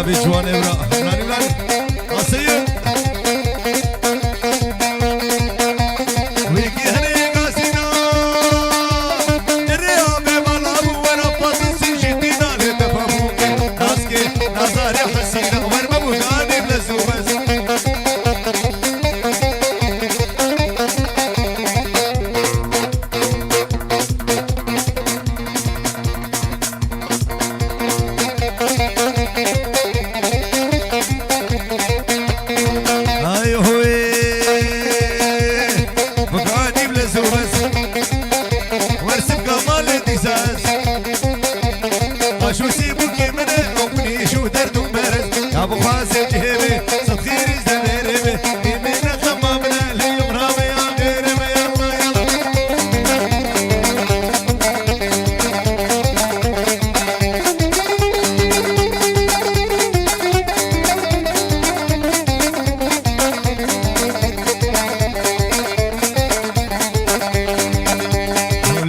شابي جوان ابرا ناني ناني قصير ويكي هني قاسينا الرياض ملعب وانا باصصي جدينا لتفهموك ناسكي نظاري حسينا ورمى مغاني بلزو بس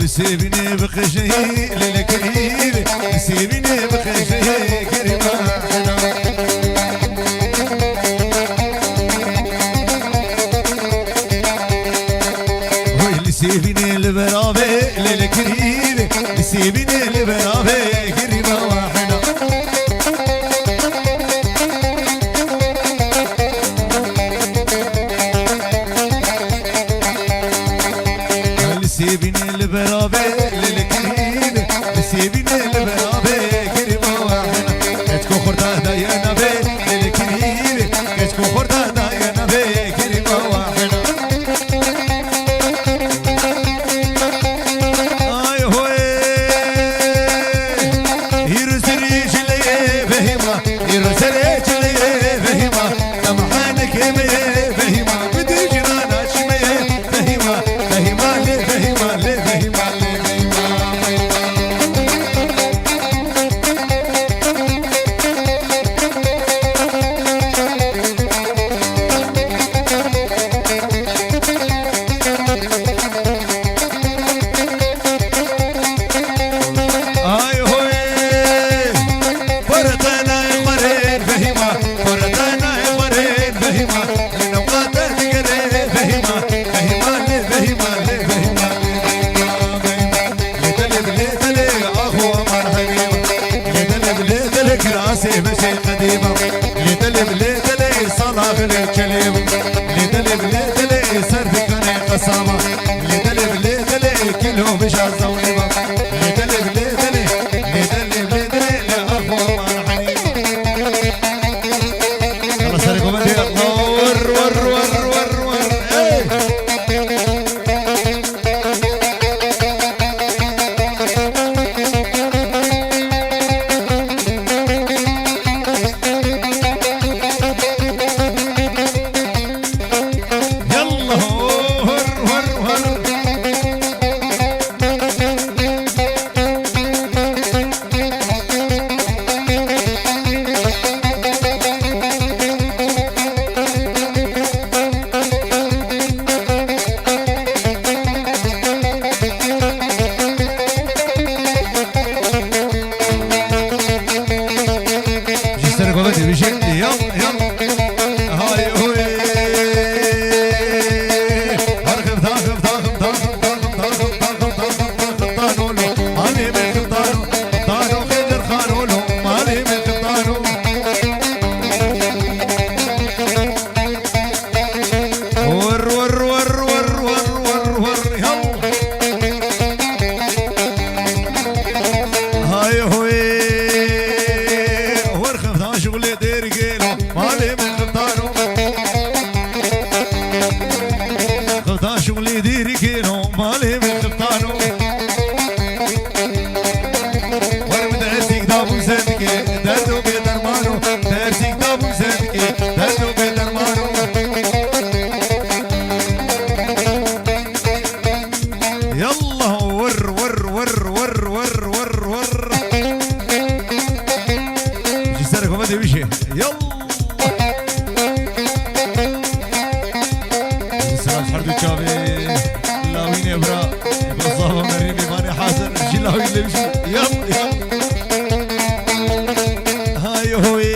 سيبني بخشي للكريم سيبني بخشي كريمة ويلي سيبني البرابي للكريم سيبني البرابي كريمة واحدة سيبني البرابي للكريم سيبني البرابي كريمة واحدة كتكو خورتا دايا نبي للكريم كتكو خورتا دايا نبي كريمة واحدة آي هوي يرسري جلي فهمة يرسري جلي فهمة تمحانك يمي فهمة بدي جنانا شمي فهمة فهمة لي فهمة لي فهمة لي آي هوي فرطنا يمرين فهمة فرطنا يمرين فهمة لنوقات تقري فهمة فهمة لي فهمة لي فهمة لتلب لتلب أخو مرحبيبة لتلب لتلب راسي مشي قديمة لتلب لتلب صلاح للكليم لتلب لتلب سرد كان قسامة لتلب لتلب كله مش الزونيمة لتلب لتلب لتلب لتلب لأخو مرحبيبة الله سرقوا بدي الله ور ور ور ور ور ايه يلا ور ور ور جسر قوتي بشكل يلا يلا هاي هوي هرخب ضاخب ضاخب ضاخب ضاخب ضاخب ضاخب ضاخب طانولو مالي من طانو طانو خدر خانولو مالي من طانو ور ور ور ور ور ور ور يلا هاي هوي ورخب ضا شغلي دير قيلو مالي من طانو خبطان شغلي ديري كيلو مالي من خبطانو ورم درسي كتابو زندكي دردو بيدرمانو درسي كتابو زندكي دردو بيدرمانو يلا ور ور ور ور ور ور ور جسركم بدي بشي يلا حردو تشافي لاوين ابرا بالظبط مريم ماني حاضر جلاوي اللي بشي يلا يلا هاي هوي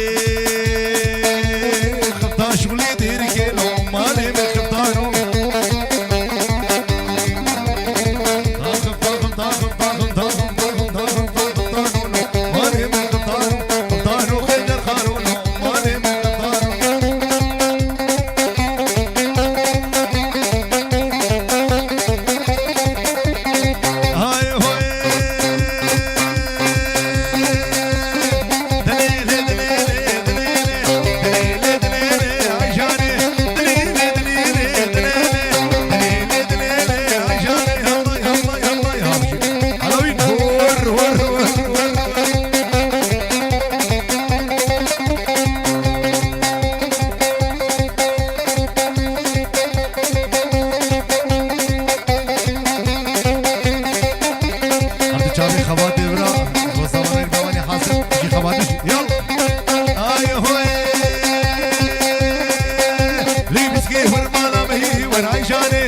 برای جان